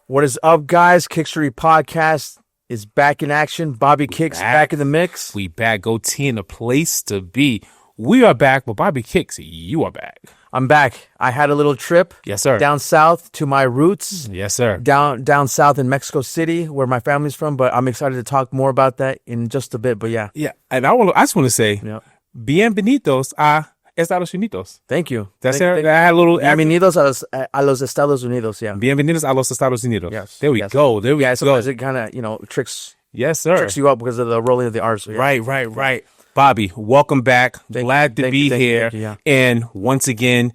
What is up, guys? Kickstory Podcast is back in action. BobbyKicks back in the mix. We back. Goatee in the place to be. We are back, but BobbyKicks, you are back. I'm back. I had a little trip. Yes, sir. Down south to my roots. Yes, sir. Down south in Mexico City, where my family's from. But I'm excited to talk more about that in just a bit. But yeah. Yeah. And I just want to say, bienvenidos a Estados Unidos. Thank you. That's it. I had a little. Bienvenidos a los Estados Unidos. Yeah. Bienvenidos a los Estados Unidos. Yes. There we go. There we go. Sometimes it kind of tricks. Yes, sir. Tricks you up because of the rolling of the R's. So yeah. Right. Bobby, welcome back. Glad to be here. Thank you, yeah. And once again,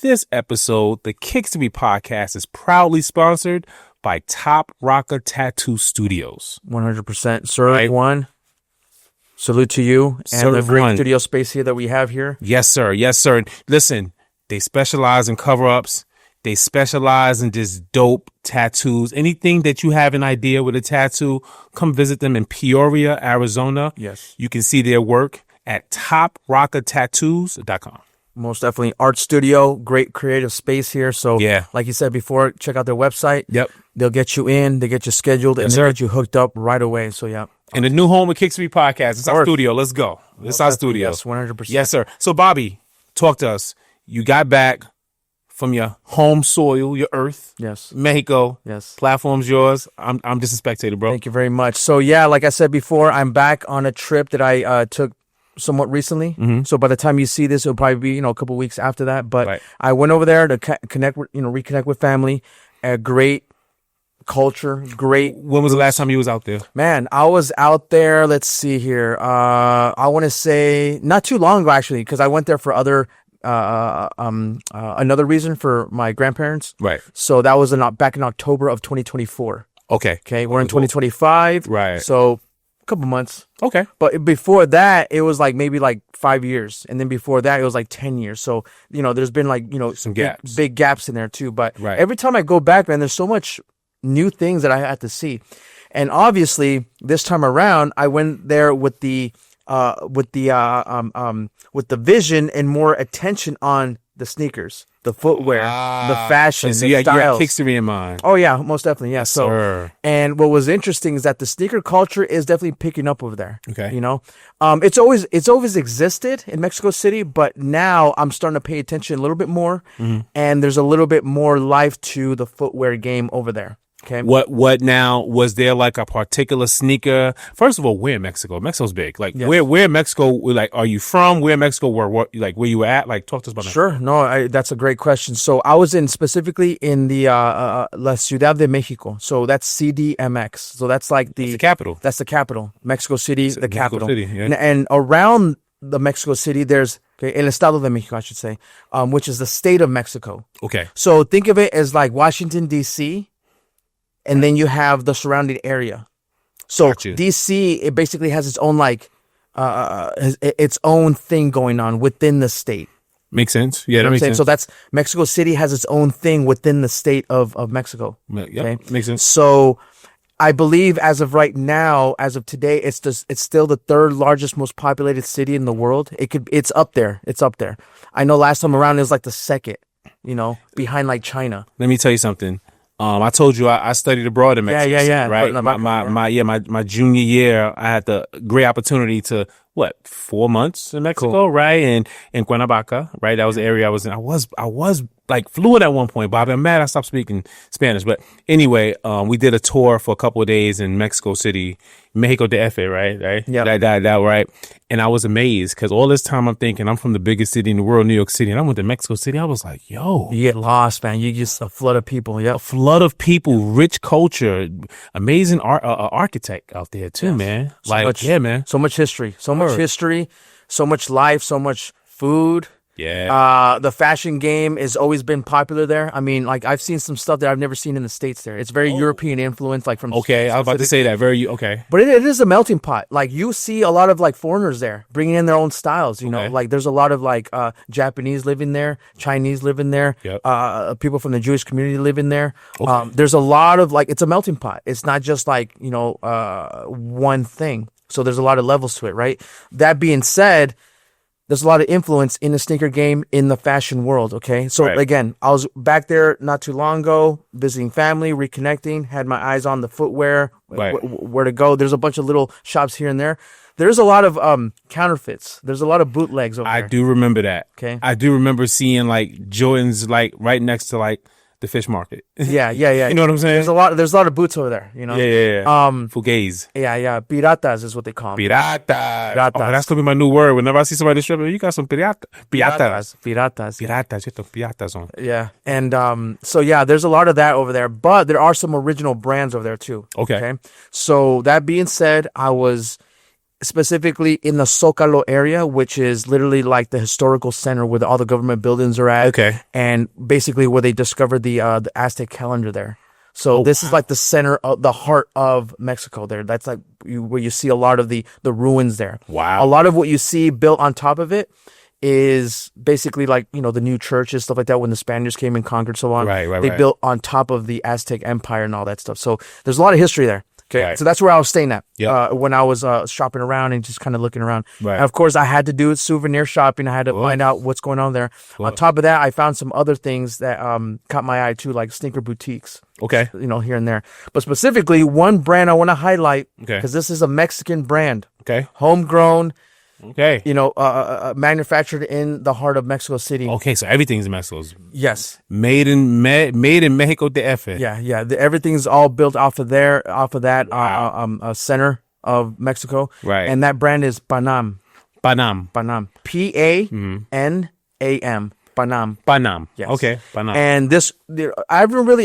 this episode, the Kickstory Podcast, is proudly sponsored by Top Rocker Tattoo Studios. 100%. Sir, one. Salute to you and the great studio space here that we have here. Yes, sir. And listen, they specialize in cover-ups. They specialize in just dope tattoos. Anything that you have an idea with a tattoo, come visit them in Peoria, Arizona. Yes. You can see their work at toprockertattoos.com. Most definitely. Art studio, great creative space here. So, like you said before, check out their website. Yep. They'll get you in, they get you scheduled, and they'll get you hooked up right away. So, yeah. And the new home of Kickstory Podcast. It's our studio. Let's go. It's our studio. Yes, 100%. Yes, sir. So, Bobby, talk to us. You got back from your home soil, your earth. Yes. Mexico. Yes. Platform's yours. I'm just a spectator, bro. Thank you very much. So, yeah, like I said before, I'm back on a trip that I took somewhat recently. Mm-hmm. So by the time you see this, it'll probably be, a couple weeks after that. But I went over there to reconnect with family. A great culture, great. When was the last time you was out there? Man, I was out there. Let's see here. I want to say not too long ago, actually, because I went there for another reason for my grandparents. Right. So that was back in October of 2024. Okay. We're in 2025. Right. So a couple months. Okay. But before that, it was maybe 5 years. And then before that, it was 10 years. So, there's been some gaps. Big gaps in there too. But every time I go back, man, there's so much new things that I had to see. And obviously, this time around, I went there with the vision and more attention on the sneakers, the footwear, the fashion, so the you styles. You had Kickstory in mind. Oh yeah, most definitely, yeah. So, sir. And what was interesting is that the sneaker culture is definitely picking up over there. Okay, it's always existed in Mexico City, but now I'm starting to pay attention a little bit more, and there's a little bit more life to the footwear game over there. Okay. What now? Was there a particular sneaker? First of all, where in Mexico? Mexico's big. Where in Mexico? Are you from? Where in Mexico? Where you were at? Talk to us about that. Sure. No, that's a great question. So I was specifically in the La Ciudad de Mexico. So that's CDMX. So that's the capital. That's the capital. Mexico City, the capital. City, yeah. And around the Mexico City, there's El Estado de Mexico, I should say, which is the state of Mexico. Okay. So think of it as Washington, D.C., and then you have the surrounding area. So DC, it basically has its own its own thing going on within the state. Makes sense. Yeah, that makes sense. So that's Mexico City has its own thing within the state of Mexico. Yeah, okay? Makes sense. So I believe as of right now, as of today, it's still the third largest, most populated city in the world. It's up there. It's up there. I know last time around it was the second, behind China. Let me tell you something. I told you I studied abroad in Mexico. Yeah. Right. My junior year, I had the great opportunity to 4 months in Mexico, right? And in Cuernavaca, right? That was the area I was in. I was fluent at one point, Bobby. I'm mad I stopped speaking Spanish, but anyway, we did a tour for a couple of days in Mexico City, Mexico DF, right? Yeah. That right. And I was amazed because all this time I'm thinking I'm from the biggest city in the world, New York City, and I went to Mexico City. I was like, yo, you get lost, man. You just a flood of people. Yeah, a flood of people, rich culture, amazing architect out there too, man. Man. So much history, so much life, so much food. Yeah. The fashion game has always been popular there. I mean, I've seen some stuff that I've never seen in the States there. It's very European influence, from. Okay, I was about to say that. Okay. But it is a melting pot. You see a lot of foreigners there bringing in their own styles. There's a lot of Japanese living there, Chinese living there. Yep. People from the Jewish community living there. Okay. There's a lot of it's a melting pot. It's not just one thing. So there's a lot of levels to it, right? That being said, there's a lot of influence in the sneaker game in the fashion world. Okay. So again, I was back there not too long ago, visiting family, reconnecting, had my eyes on the footwear, where to go. There's a bunch of little shops here and there. There's a lot of counterfeits. There's a lot of bootlegs over there. I do remember that. Okay. I do remember seeing like Jordans like right next to like the fish market. Yeah. You know what I'm saying? There's a lot of boots over there, you know? Yeah. Fugazi. Yeah. Piratas is what they call them. Piratas. Oh, that's going to be my new word. Whenever I see somebody stripping, you got some piratas. Piratas. Piratas. You have piratas on. Yeah. And so, yeah, there's a lot of that over there. But there are some original brands over there, too. Okay. So, that being said, I was specifically in the Zócalo area, which is literally like the historical center where all the government buildings are at. Okay. And basically where they discovered the Aztec calendar there. So this is like the center of the heart of Mexico there. That's like where you see a lot of the ruins there. Wow. A lot of what you see built on top of it is basically like, you know, the new churches, stuff like that when the Spaniards came and conquered, so on. They built on top of the Aztec Empire and all that stuff. So there's a lot of history there. Okay, so that's where I was staying at when I was shopping around and just kind of looking around. And of course, I had to do souvenir shopping. I had to find out what's going on there. On top of that, I found some other things that caught my eye too, like sneaker boutiques. Okay, you know, here and there. But specifically, one brand I want to highlight because this is a Mexican brand. Okay, homegrown. Okay. You know, manufactured in the heart of Mexico City. Okay, so everything's in Mexico. Yes. Made in Mexico DF. Yeah. Everything's all built off of that center of Mexico. Right. And that brand is Panam. Panam. Panam. Panam. Yes. Okay. Panam. And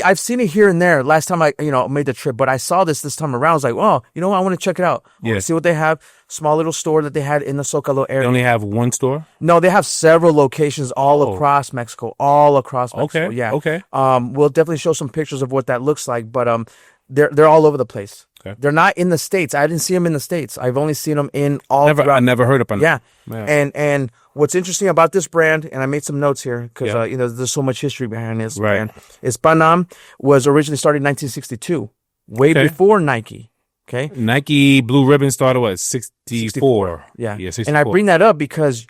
I've seen it here and there. Last time I, made the trip, but I saw this time around. I was like, oh, you know what? I want to check it out. I want to see what they have. Small little store that they had in the Zócalo area. They only have one store? No, they have several locations all across Mexico. Okay. Yeah. Okay. We'll definitely show some pictures of what that looks like, but they're all over the place. Okay. They're not in the States. I didn't see them in the States. I've only seen them in I never heard of them. Yeah. And what's interesting about this brand, and I made some notes here because there's so much history behind this brand. Is Panam was originally started in 1962, way before Nike. Okay. Nike Blue Ribbon started what? 64. Yeah. 64. And I bring that up because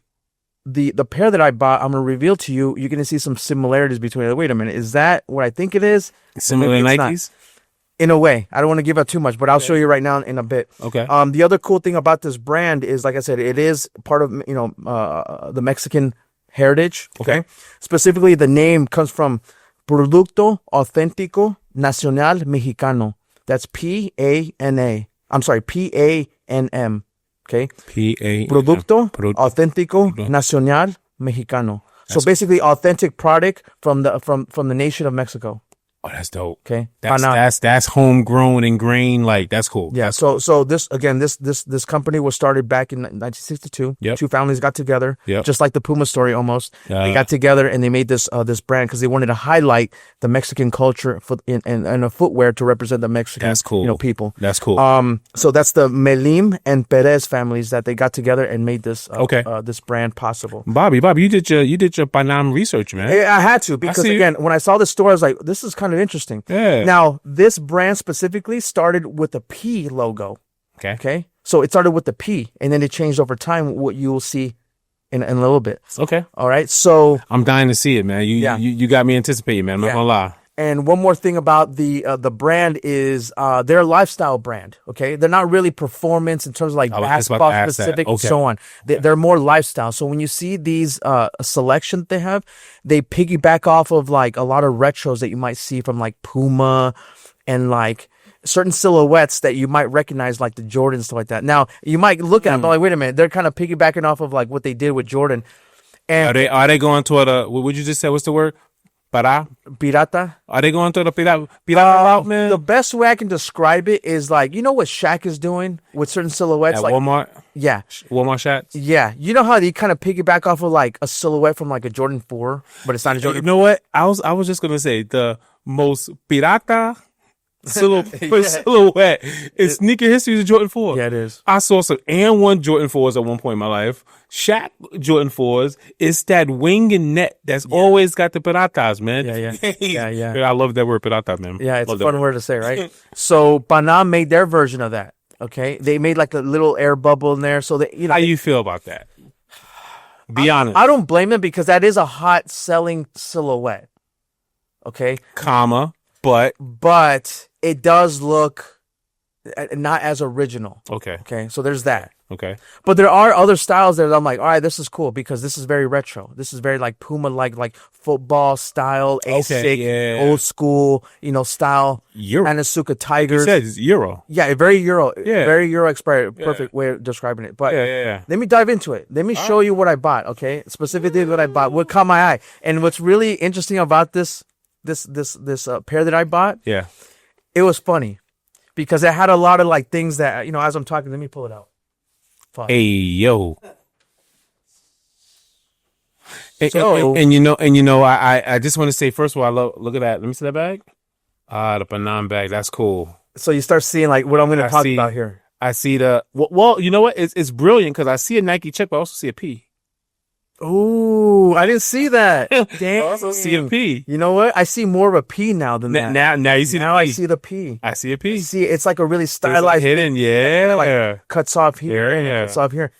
the pair that I bought, I'm gonna reveal to you. You're gonna see some similarities between it. Wait a minute, is that what I think it is? Similar to Nikes? In a way. I don't want to give out too much, but I'll show you right now in a bit. Okay. The other cool thing about this brand is, like I said, it is part of the Mexican heritage. Okay. Specifically, the name comes from Producto Auténtico Nacional Mexicano. That's P-A-N-A. I'm sorry, P-A-N-M. Okay? P-A-N-M. Producto Auténtico Nacional Mexicano. So basically, authentic product from the nation of Mexico. Oh, that's dope. Okay. That's homegrown and grain. Like, that's cool. Yeah. So this company was started back in 1962. Yep. Two families got together. Yep. Just like the Puma story almost. They got together and they made this brand because they wanted to highlight the Mexican culture and a footwear to represent the Mexican that's cool. People. That's cool. So that's the Melim and Perez families that they got together and made this this brand possible. Bobby, you did your Panam research, man. I had to because again, when I saw this store, I was like, this is kind of interesting. Yeah. Now, this brand specifically started with a P logo. Okay. So it started with the P, and then it changed over time. What you will see in a little bit. Okay. All right. So I'm dying to see it, man. You got me anticipating, man. I'm not gonna lie. And one more thing about the brand is they're a lifestyle brand. Okay, they're not really performance in terms of like basketball specific and so on. They're more lifestyle. So when you see these selection that they have, they piggyback off of like a lot of retros that you might see from like Puma and like certain silhouettes that you might recognize, like the Jordan, stuff like that. Now you might look at them like, wait a minute, they're kind of piggybacking off of like what they did with Jordan. And are they going toward what would you just say? What's the word? Pirata? Are they going to the pirata route, man? The best way I can describe it is like, you know what Shaq is doing with certain silhouettes? At like Walmart? Yeah. Walmart shots? Yeah. You know how they kind of piggyback off of like a silhouette from like a Jordan 4, but it's not a Jordan 4? You know what? I was just going to say the most pirata silhouette in sneaker history is a Jordan 4. Yeah, it is. I saw some and one Jordan 4s at one point in my life. Shaq Jordan 4s. It's that wing and net that's always got the piratas, man. Yeah. I love that word pirata, man. Yeah, it's a fun word to say, right? So Panam made their version of that. Okay, they made like a little air bubble in there, so that How you feel about that? Be honest. I don't blame him because that is a hot selling silhouette. Okay. But it does look not as original. Okay. Okay. So there's that. Okay. But there are other styles that I'm like, all right, this is cool because this is very retro. This is very like Puma, like football style, ASIC, old school, style. Euro. Anazuka Tigers. You said it's Euro. Yeah, very Euro. Yeah. Very Euro expired. Perfect way of describing it. But let me dive into it. Let me show you what I bought, okay? Specifically what I bought. What caught my eye. And what's really interesting about this pair that I bought, it was funny because it had a lot of like things that, as I'm talking, let me pull it out. Fun. Hey yo. So, I just want to say first of all, look at that. Let me see that bag. The panam bag. That's cool. So you start seeing like what I'm going to talk about here. I see the well. You know what? It's brilliant because I see a Nike check, but I also see a P. Ooh, I didn't see that. Damn. I also see a P. You know what? I see more of a P now than that. Now you see now the P. I see the P. I see a P. See, it's like a really stylized hidden, like cuts off here, cuts off here.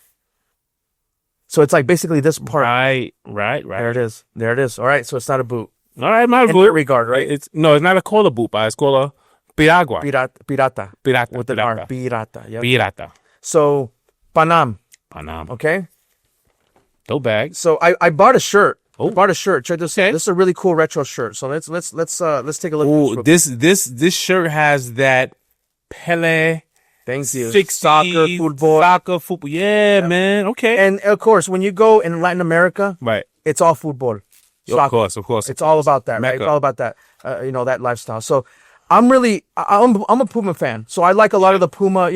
So it's like basically this part. Right. There it is. All right, so it's not a boot. All right, my boot. In that regard, right? It's not a cola boot, but it's called a piragua. Pirata. With an R. Pirata. Yep. Pirata. So panam. Okay. Dope bag. So I bought a shirt. Oh. Bought a shirt. Check this. Okay. This is a really cool retro shirt. So let's take a look. Ooh, this shirt has that Pele. Thank you. Soccer, football. Yeah, man. Okay. And of course, when you go in Latin America, right, it's all football. Of course. It's all about that, right? It's all about that, that lifestyle. So I'm a Puma fan. So I like a lot of the Puma,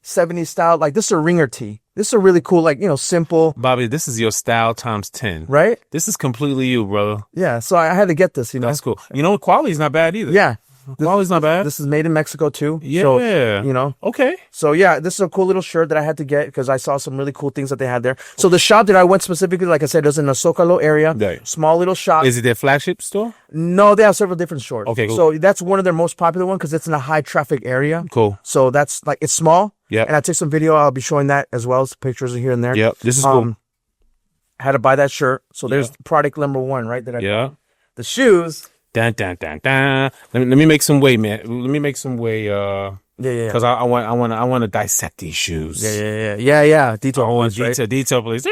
70s style. Like this is a ringer tee. This is a really cool, like, simple. Bobby, this is your style times 10. Right? This is completely you, brother. Yeah. So I had to get this, That's cool. Quality's not bad either. Yeah. Quality's not bad. This is made in Mexico too. Yeah. So, Okay. So yeah, this is a cool little shirt that I had to get because I saw some really cool things that they had there. So the shop that I went specifically, like I said, was in the Zocalo area. Right. Small little shop. Is it their flagship store? No, they have several different stores. Okay, cool. So that's one of their most popular ones because it's in a high traffic area. Cool. So that's like, it's small. Yeah. And I took some video. I'll be showing that as well as pictures here and there. Yep. This is cool. Had to buy that shirt. So there's product number one, right? That I bought. The shoes. Dun. Let me make some way, man. Let me make some way. Yeah. Because I want to dissect these shoes. Yeah. Detail. I want detail, please.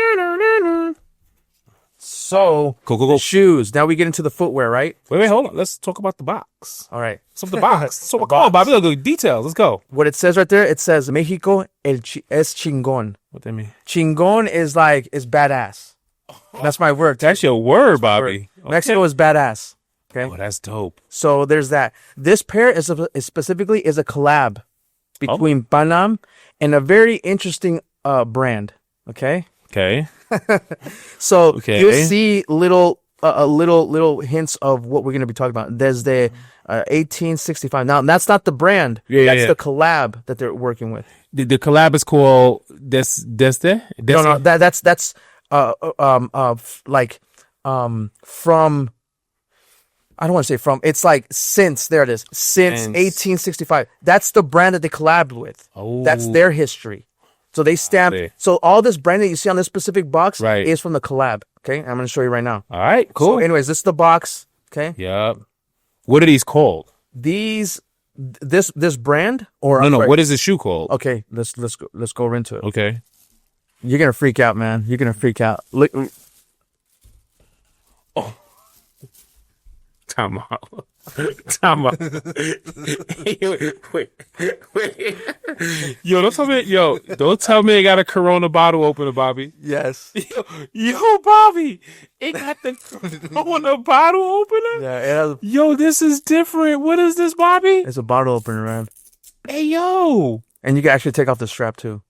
So, Go. Shoes. Now we get into the footwear, right? Wait, hold on. Let's talk about the box. All right. So the box. So come on, Bobby. Let's go. Details. Let's go. What it says right there, it says Mexico es chingón. What that mean? Chingon is badass. That's my word. That's your word, Bobby. Okay. Mexico is badass. Okay. Oh, that's dope. So there's that. This pair is specifically a collab between Panam and a very interesting brand. Okay. So you'll see little hints of what we're going to be talking about. There's the 1865. Now that's not the brand. That's the collab that they're working with. The collab is called Desde? No, that's from. I don't want to say from. It's like since. There it is. Since 1865. That's the brand that they collabed with. Oh. That's their history. So they stamped. So all this brand that you see on this specific box is from the collab. Okay, I'm going to show you right now. All right, cool. So anyways, this is the box. Okay. Yep. What are these called? This brand or no. What is the shoe called? Okay, let's go into it. Okay. You're gonna freak out, man. You're gonna freak out. Look. Oh. Time out. Wait. Yo, don't tell me it got a Corona bottle opener, Bobby. Yes. Yo, Bobby, it got the Corona bottle opener? Yeah, it has. Yo, this is different. What is this, Bobby? It's a bottle opener, man. Hey, yo. And you can actually take off the strap too.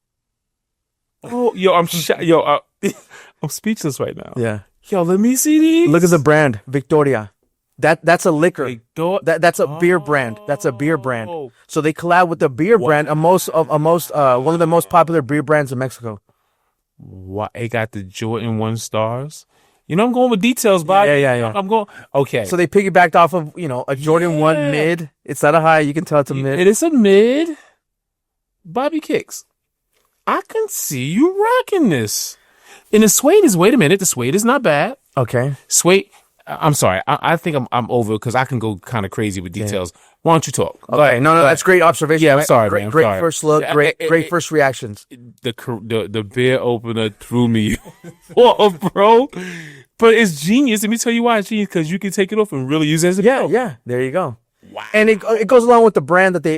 Oh, yo, I'm speechless right now. Yeah. Yo, let me see these. Look at the brand, Victoria. That's a liquor. That's a beer brand. That's a beer brand. So they collab with the beer brand, one of the most popular beer brands in Mexico. What? It got the Jordan 1 stars. I'm going with details, Bob. Yeah. I'm going. Okay. So they piggybacked off of a Jordan 1 mid. It's not a high. You can tell it's a mid. It is a mid. BobbyKicks. I can see you rocking this. And the suede is, wait a minute, the suede is not bad. Okay. Suede, I'm sorry. I think I'm over because I can go kind of crazy with details. Yeah. Why don't you talk? Okay. No, that's great observation. Yeah, I'm sorry, great, man. Great sorry. first look. Great first reactions. The beer opener threw me off, bro. But it's genius. Let me tell you why it's genius. Because you can take it off and really use it as a belt. Yeah. There you go. Wow. And it goes along with the brand that they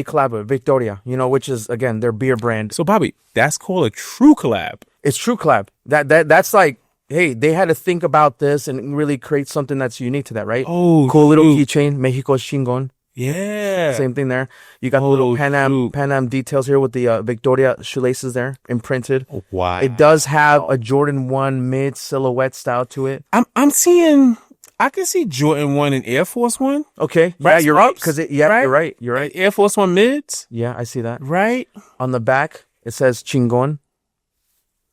collab with, Victoria, which is, again, their beer brand. So, Bobby, that's called a true collab. It's true collab. That's like, hey, they had to think about this and really create something that's unique to that, right? Oh, cool little keychain, Mexico Chingon. Yeah. Same thing there. You got the little Panam details here with the Victoria shoelaces there imprinted. Wow. It does have a Jordan 1 mid silhouette style to it. I'm seeing, I can see Jordan 1 and Air Force 1. Okay. Right? Yeah, you're right. Because right? You're right. Air Force 1 mids. Yeah, I see that. Right. On the back, it says Chingon.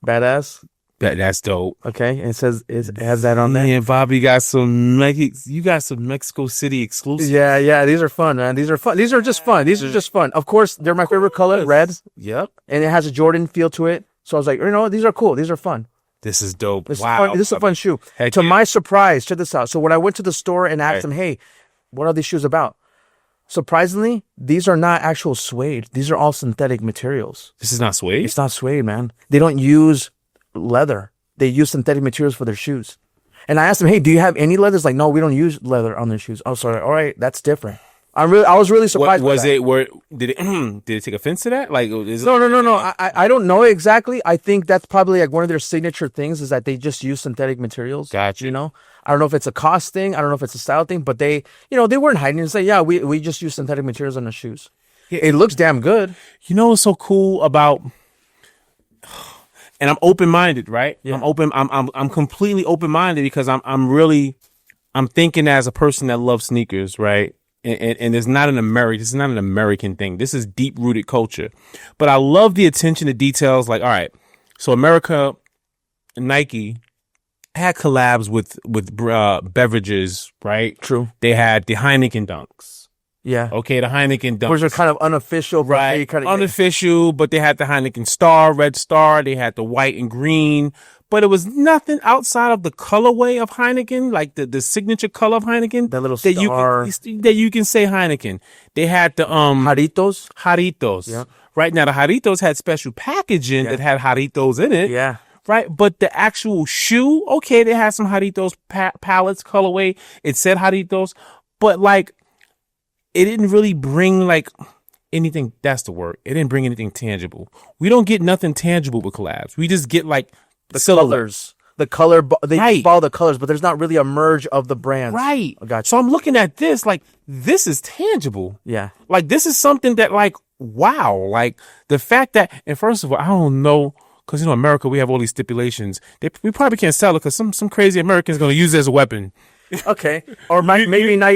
Badass. That's dope. Okay, and it has that on there. Man, Bobby, you got some Mexico City exclusives. Yeah, these are fun, man. These are fun. These are just fun. Of course, they're my favorite color, red. Yep. And it has a Jordan feel to it. So I was like, what? These are cool. These are fun. This is dope. This is a fun shoe. Heck to yeah. my surprise, check this out. So when I went to the store and asked them, hey, what are these shoes about? Surprisingly, these are not actual suede. These are all synthetic materials. This is not suede? It's not suede, man. They don't use leather. They use synthetic materials for their shoes. And I asked them, hey, do you have any leather? It's like, no, we don't use leather on their shoes. Oh, sorry. All right, that's different. I was really surprised. Did it take offense to that? Like, No. I don't know exactly. I think that's probably like one of their signature things is that they just use synthetic materials. Gotcha. I don't know if it's a cost thing. I don't know if it's a style thing, but they weren't hiding and say, yeah, we just use synthetic materials on our shoes. Yeah, it looks damn good. You know what's so cool about? And I'm open-minded, right? Yeah. I'm completely open-minded because I'm thinking as a person that loves sneakers, right? And it's not this is not an American thing. This is deep-rooted culture. But I love the attention to details. Like, all right, so America, Nike had collabs with beverages, right? True. They had the Heineken Dunks. Yeah. Okay, the Heineken Dunks. Which are kind of unofficial. Right. Unofficial, but they had the Heineken Star, Red Star. They had the white and green. But it was nothing outside of the colorway of Heineken, like the signature color of Heineken. That little star. That you can say Heineken. They had the Jarritos. Yeah. Right now, the Jarritos had special packaging that had Jarritos in it. Yeah. Right. But the actual shoe, okay, they had some Jarritos palettes, colorway. It said Jarritos. But like, it didn't really bring like anything. That's the word. It didn't bring anything tangible. We don't get nothing tangible with collabs. We just get like the colors, the color. They follow the colors, but there's not really a merge of the brands. Right. I got you. So I'm looking at this like this is tangible. Yeah. Like this is something that like, wow. Like the fact that, and first of all, I don't know. Because, America, we have all these stipulations. We probably can't sell it because some crazy American's going to use it as a weapon. Okay. Or maybe not,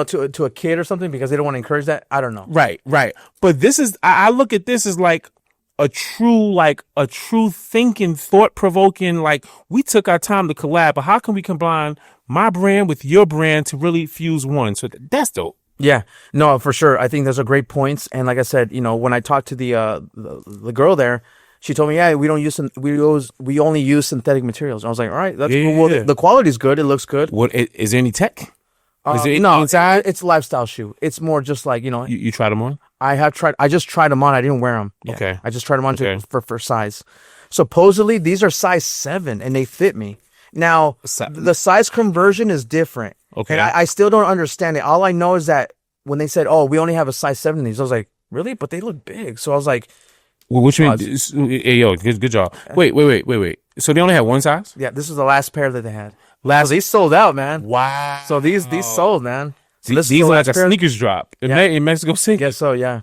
to a kid or something because they don't want to encourage that. I don't know. Right. But this is, I look at this as like a true thinking, thought-provoking, like we took our time to collab, but how can we combine my brand with your brand to really fuse one? So that's dope. Yeah, no, for sure. I think those are great points. And like I said, when I talked to the girl there, she told me, yeah, we only use synthetic materials. I was like, all right, that's cool. Well, the quality's good. It looks good. What is there any tech? Is there no, inside? It's a lifestyle shoe. It's more just like, You tried them on? I just tried them on. I didn't wear them. Yeah. Okay. I just tried them on for size. Supposedly, these are size 7 and they fit me. Now, the size conversion is different. Okay. And I still don't understand it. All I know is that when they said, oh, we only have a size 7 in these, I was like, really? But they look big. So I was like, well, what you mean? Hey, yo, good job. Wait. So they only had one size? Yeah, this was the last pair that they had. These sold out, man. Wow. So these sold, man. So these are like a sneakers drop in Mexico City. Guess so, yeah.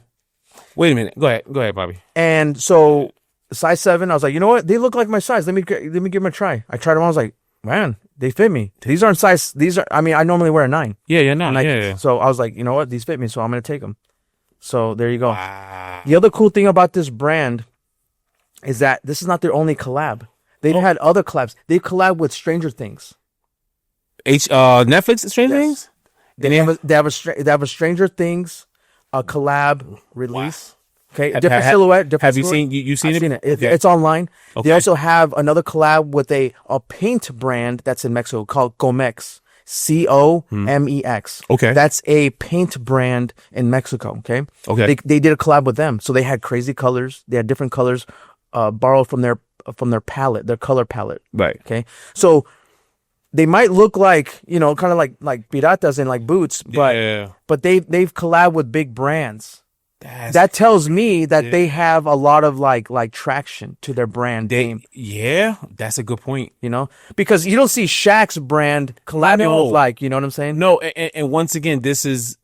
Wait a minute. Go ahead, Bobby. And so size 7, I was like, you know what? They look like my size. Let me give them a try. I tried them on. I was like, man, they fit me. These aren't size. I normally wear a 9. Yeah, 9. Yeah. So I was like, you know what? These fit me, so I'm going to take them. So there you go. Wow. The other cool thing about this brand is that this is not their only collab. They've had other collabs. They collab with Stranger Things. Netflix Stranger Things? They have a Stranger Things collab release Okay, different silhouette. Different have you seen? You've seen it? It's online. Okay. They also have another collab with a paint brand that's in Mexico called Comex. COMEX. Okay, that's a paint brand in Mexico. Okay. They did a collab with them, so they had crazy colors. They had different colors, borrowed from their palette, their color palette. Right. Okay. So they might look like, kind of like piratas and like boots, but they've collabed with big brands. That tells me that they have a lot of like traction to their brand name. Yeah, that's a good point. Because you don't see Shaq's brand collabing with you know what I'm saying? No, and once again, this is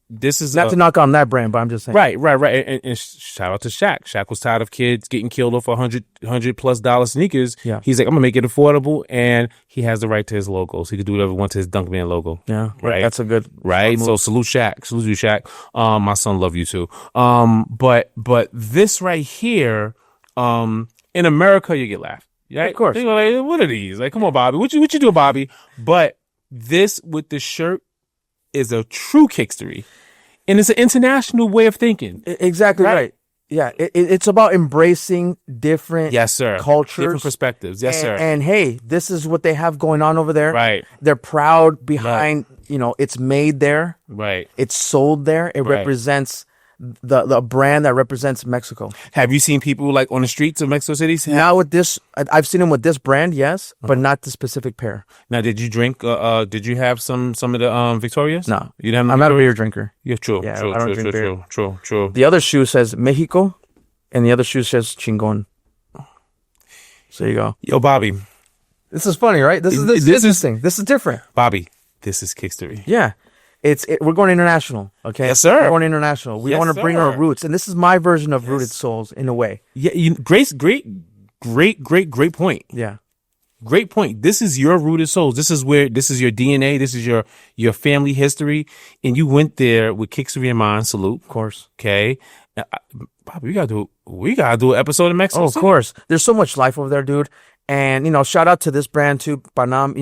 not to knock on that brand, but I'm just saying. Right. And shout out to Shaq. Shaq was tired of kids getting killed over $100+ sneakers. Yeah. He's like, I'm gonna make it affordable, and he has the right to his logo, so he can do whatever he wants to his Dunkman logo. Yeah. Right. That's a good right. So salute Shaq. Salute you, Shaq. My son love you too. But this right here, in America, you get laughed. Right? Of course. They go like, what are these? Like, come on, Bobby. What you do, Bobby? But this with the shirt is a true Kickstory. And it's an international way of thinking. Exactly right. Yeah, it's about embracing different cultures. Different perspectives. Yes, sir. And hey, this is what they have going on over there. Right. They're proud behind, it's made there. Right. It's sold there. It represents the brand that represents Mexico. Have you seen people like on the streets of Mexico City? Now with this, I've seen them with this brand, yes, but not the specific pair. Now, did you drink? Did you have some of the Victorias? No, you didn't. I'm not a beer drinker. Yeah, true. Yeah, true, I don't drink beer. True. The other shoe says Mexico, and the other shoe says Chingon. So you go. Yo, Bobby. This is funny, right? This is interesting. This is different. Bobby, this is Kickstory. Yeah. We're going international, okay? Yes, sir. We're going international. We want to bring our roots, and this is my version of Rooted Souls in a way. Yeah, great point. Yeah, great point. This is your Rooted Souls. This is your DNA. This is your family history, and you went there with Kickstory in mind. Salute, of course. Okay, Bobby, we gotta do an episode in Mexico. Oh, of course. There's so much life over there, dude. And shout out to this brand too, Panam.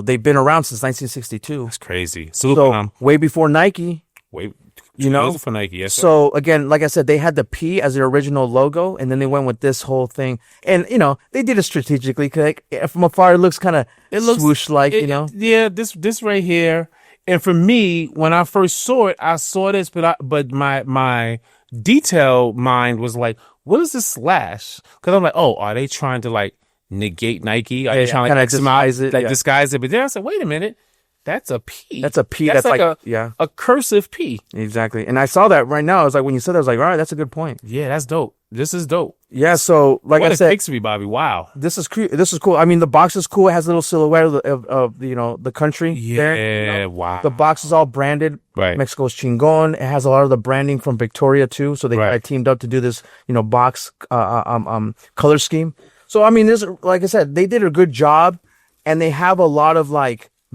They've been around since 1962. That's crazy. So way before Nike. For Nike. Yes, sir. So again, like I said, they had the P as their original logo, and then they went with this whole thing. And they did it strategically. Cause from afar, it looks kind of swoosh-like. Yeah, this right here. And for me, when I first saw it, I saw this, but my detail mind was like, what is this slash? Because I'm like, oh, are they trying to negate Nike? Are they trying to disguise it? Disguise it. But then I said, wait a minute. That's a P. That's a P. That's like a cursive P. Exactly. And I saw that right now. I was like, when you said that, I was like, all right, that's a good point. Yeah, that's dope. This is dope. Yeah. So like I said, Kickstory, Bobby. Wow. This is cool. I mean, the box is cool. It has a little silhouette of the country. Yeah. Wow. The box is all branded. Right. Mexico's Chingon. It has a lot of the branding from Victoria too. So they teamed up to do this, box color scheme. So I mean, this, like I said, they did a good job, and they have a lot of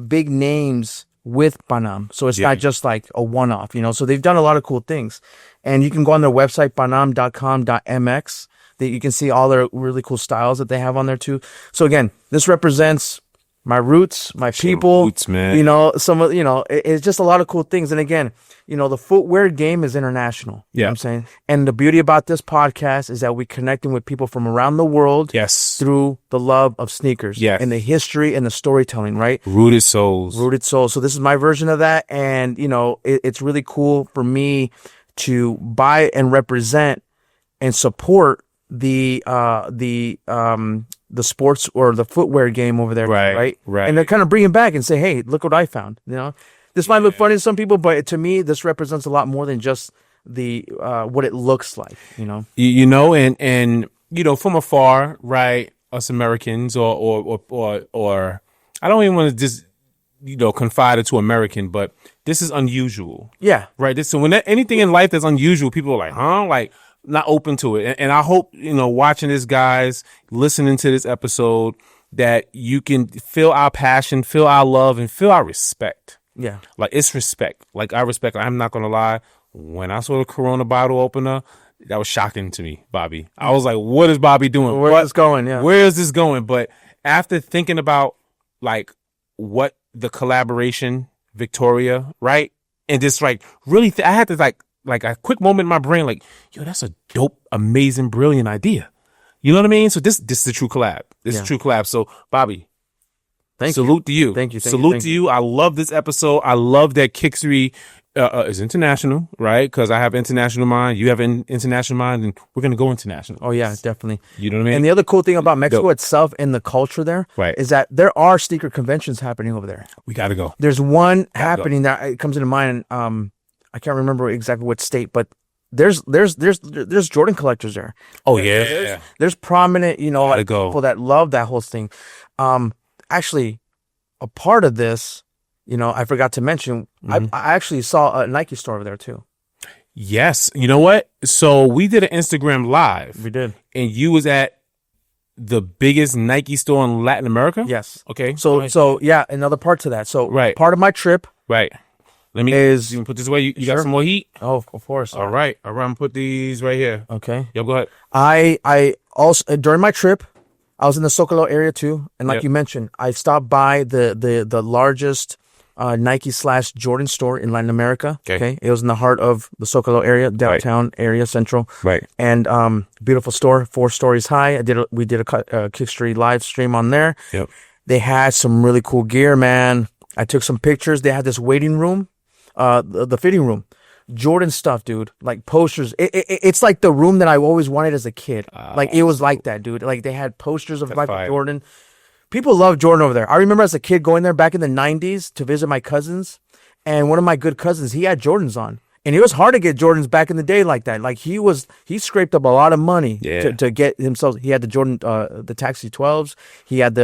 big names with Panam. So it's not just like a one-off, so they've done a lot of cool things. And you can go on their website, panam.com.mx. You can see all their really cool styles that they have on there too. So again, this represents my roots, my people, roots, man. It's just a lot of cool things. And again, the footwear game is international. Yeah. You know what I'm saying? And the beauty about this podcast is that we're connecting with people from around the world. Yes. Through the love of sneakers. Yes. And the history and the storytelling, right? Rooted Souls. So this is my version of that. And, it's really cool for me to buy and represent and support the sports or the footwear game over there. Right. And they're kind of bring it back and say, hey, look what I found. This might look funny to some people, but to me, this represents a lot more than just the what it looks like. And from afar, right? Us Americans, or I don't even want to just confide it to American, but this is unusual. Yeah, right. So when anything in life that's unusual, people are like, huh, like not open to it. And I hope watching this, guys, listening to this episode, that you can feel our passion, feel our love, and feel our respect. Yeah. Like, it's respect. Like, I respect. I'm not going to lie. When I saw the Corona bottle opener, that was shocking to me, Bobby. I was like, what is Bobby doing? Where is this going? Yeah. Where is this going? But after thinking about, what the collaboration, Victoria, right? And just, really, I had to, like a quick moment in my brain, like, yo, that's a dope, amazing, brilliant idea. You know what I mean? So this is a true collab. This is a true collab. So Bobby, salute to you. Thank you. Salute to you. I love this episode. I love that Kickstory is international, right? Because I have international mind. You have an international mind, and we're gonna go international. Oh yeah, definitely. You know what I mean? And the other cool thing about Mexico itself and the culture there, right, is that there are sneaker conventions happening over there. We gotta go. There's one happening that it comes into mind. I can't remember exactly what state, but there's Jordan collectors there. Oh yeah, there's prominent, people that love that whole thing. Actually, a part of this, I forgot to mention, I actually saw a Nike store over there too. Yes. You know what? So we did an Instagram live. We did. And you was at the biggest Nike store in Latin America? Yes. Okay. So yeah, another part to that. So right. Part of my trip. Right. Let me put this away. You got some more heat? Oh, of course. All right. I'm going to put these right here. Okay. Yo, go ahead. I also, during my trip, I was in the Zocalo area too. And like you mentioned, I stopped by the largest Nike/Jordan store in Latin America. Okay. It was in the heart of the Zocalo area, downtown area, central. Right. And beautiful store, 4 stories high. We did a Kickstory live stream on there. Yep. They had some really cool gear, man. I took some pictures. They had this waiting room, the fitting room. Jordan stuff, dude. Like posters. It's like the room that I always wanted as a kid. Like it was like that, dude. Like they had posters of Michael Jordan. People love Jordan over there. I remember as a kid going there back in the 90s to visit my cousins. And one of my good cousins, he had Jordans on. And it was hard to get Jordans back in the day like that. Like he scraped up a lot of money to get himself. He had the Jordan, the Taxi 12s. He had the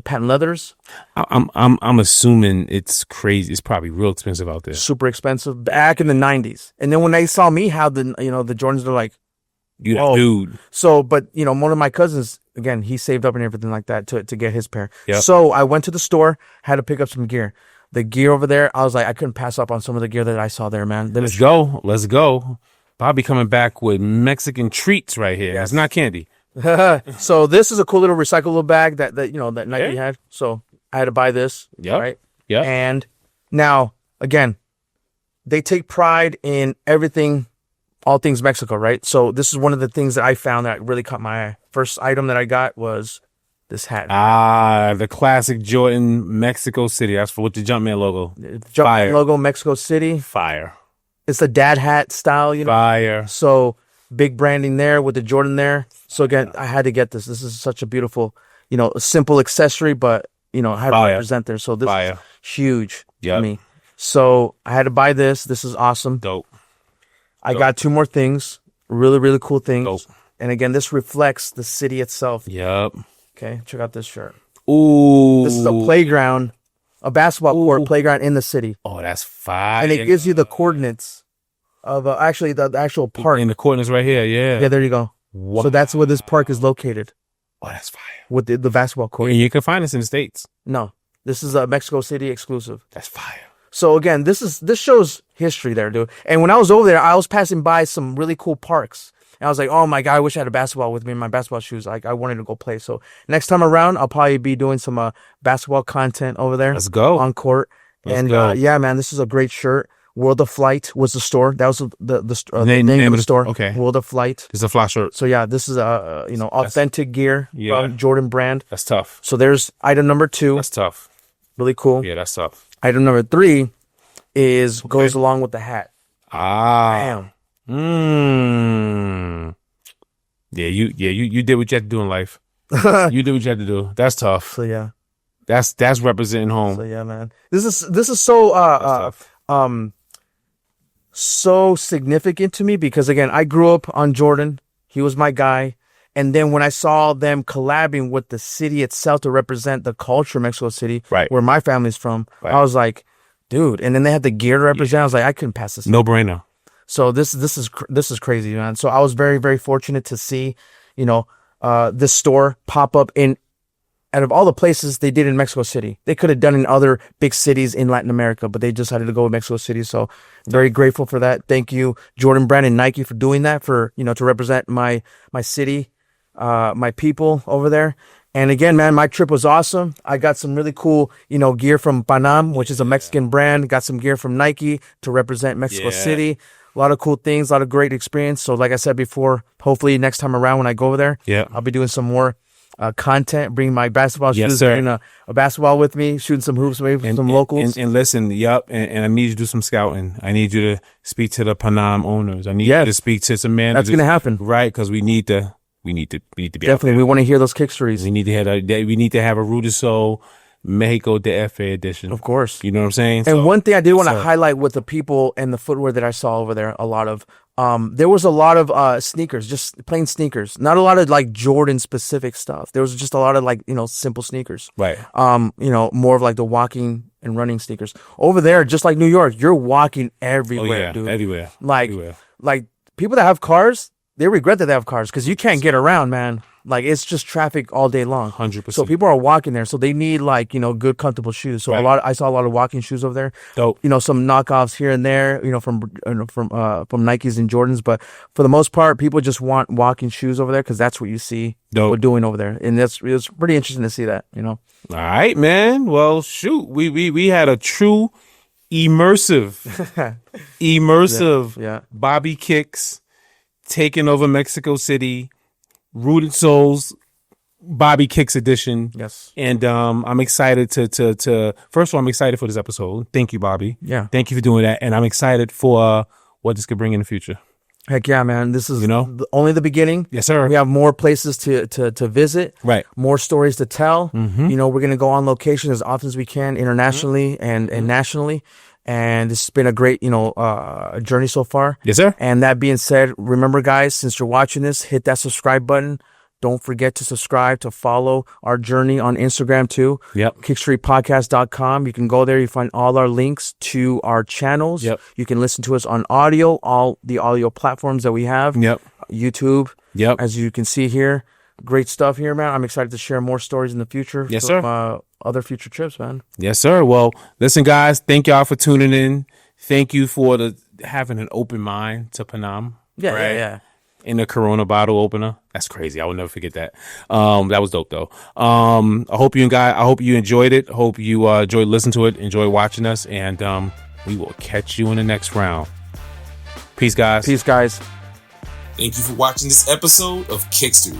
patent leathers. I'm assuming it's crazy. It's probably real expensive out there. Super expensive back in the 90s. And then when they saw me have the Jordans, they're like, dude. So, but one of my cousins, again, he saved up and everything like that to get his pair. Yep. So I went to the store, had to pick up some gear. The gear over there, I was like, I couldn't pass up on some of the gear that I saw there, man. Let's go. Bobby coming back with Mexican treats right here. Yes. It's not candy. So this is a cool little recyclable bag that Nike had. So I had to buy this. Yep. Right. Yeah. And now again, they take pride in everything, all things Mexico, right? So this is one of the things that I found that really caught my eye. First item that I got was this hat. The classic Jordan Mexico City. That's with the Jumpman logo. Jumpman logo, Mexico City. Fire. It's a dad hat style, Fire. So big branding there with the Jordan there. So again, I had to get this. This is such a beautiful, a simple accessory, but I had to represent there. So this is huge to me. So I had to buy this. This is awesome. Dope. I got 2 more things. Really, really cool things. Dope. And again, this reflects the city itself. Yep. Okay, check out this shirt. Ooh. This is a playground, a basketball court playground in the city. Oh, that's fire. And it gives you the coordinates of actually the actual park. And the coordinates right here, yeah. Yeah, there you go. Wow. So that's where this park is located. Oh, that's fire. With the basketball court. And you can find this in the States. No, this is a Mexico City exclusive. That's fire. So again, this shows history there, dude. And when I was over there, I was passing by some really cool parks. And I was like, oh my God, I wish I had a basketball with me in my basketball shoes. Like I wanted to go play. So next time around, I'll probably be doing some basketball content over there. Let's go. On court. Let's go. Yeah, man, this is a great shirt. World of Flight was the store. That was the name of the store. Okay. World of Flight. It's a flash shirt. So yeah, this is authentic gear from Jordan brand. That's tough. So there's item number 2. That's tough. Really cool. Yeah, that's tough. Item number 3 goes along with the hat. Bam. Yeah, you did what you had to do in life. You did what you had to do. That's tough. So yeah. That's representing home. So yeah, man. This is so so significant to me because again, I grew up on Jordan. He was my guy. And then when I saw them collabing with the city itself to represent the culture of Mexico City, where my family's from, I was like, dude. And then they had the gear to represent. I was like, I couldn't pass this. No brainer. So this is crazy, man. So I was very, very fortunate to see, this store pop up out of all the places they did in Mexico City. They could have done in other big cities in Latin America, but they decided to go with Mexico City. So very grateful for that. Thank you, Jordan Brand and Nike, for doing that, for, to represent my city, my people over there. And again, man, my trip was awesome. I got some really cool, gear from Panam, which is a Mexican brand. Got some gear from Nike to represent Mexico City. A lot of cool things, a lot of great experience. So like I said before, hopefully next time around when I go over there, I'll be doing some more content, bring my basketball shoes, bring a basketball with me, shooting some hoops, maybe some locals. And listen, and I need you to do some scouting. I need you to speak to the Panam owners. I need you to speak to some managers. That's going to happen. Right, because we need to be definitely. We want to hear those kick stories. We need to have a Rooted Soul Mexico DF edition. Of course. You know what I'm saying? And one thing I did want to highlight with the people and the footwear that I saw over there, a lot of, there was a lot of sneakers, just plain sneakers. Not a lot of like Jordan specific stuff. There was just a lot of like, simple sneakers. Right. More of like the walking and running sneakers. Over there, just like New York, you're walking everywhere, dude. Everywhere. Like people that have cars, they regret that they have cars because you can't get around, man. Like it's just traffic all day long. 100%. So people are walking there, so they need like good comfortable shoes. So I saw a lot of walking shoes over there. Dope. Some knockoffs here and there. From Nikes and Jordans, but for the most part, people just want walking shoes over there because that's what you see we're doing over there, and it was pretty interesting to see that. All right, man. Well, shoot, we had a true immersive BobbyKicks taking over Mexico City. Rooted Souls, BobbyKicks edition. Yes. And I'm excited to first of all, I'm excited for this episode. Thank you, Bobby. Yeah. Thank you for doing that. And I'm excited for what this could bring in the future. Heck yeah, man. This is only the beginning. Yes, sir. We have more places to visit. Right. More stories to tell. Mm-hmm. We're going to go on location as often as we can internationally and nationally. And it's been a great, journey so far. Yes, sir. And that being said, remember, guys, since you're watching this, hit that subscribe button. Don't forget to subscribe, to follow our journey on Instagram too. Yep. Kickstorypodcast.com. You can go there. You find all our links to our channels. Yep. You can listen to us on audio, all the audio platforms that we have. Yep. YouTube. Yep. As you can see here. Great stuff here, man. I'm excited to share more stories in the future. Yes, sir. Other future trips, man. Yes, sir. Well, listen, guys, thank y'all for tuning in. Thank you for having an open mind to Panam. Yeah. In the Corona bottle opener. That's crazy. I will never forget that. That was dope though. I hope you enjoyed it. Hope you enjoyed listening to it, enjoy watching us, and we will catch you in the next round. Peace, guys. Peace, guys. Thank you for watching this episode of Kickstory.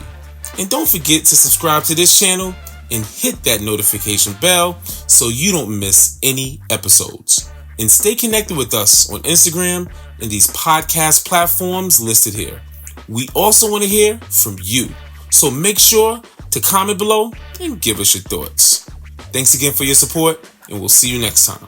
And don't forget to subscribe to this channel and hit that notification bell so you don't miss any episodes. And stay connected with us on Instagram and these podcast platforms listed here. We also want to hear from you. So make sure to comment below and give us your thoughts. Thanks again for your support, and we'll see you next time.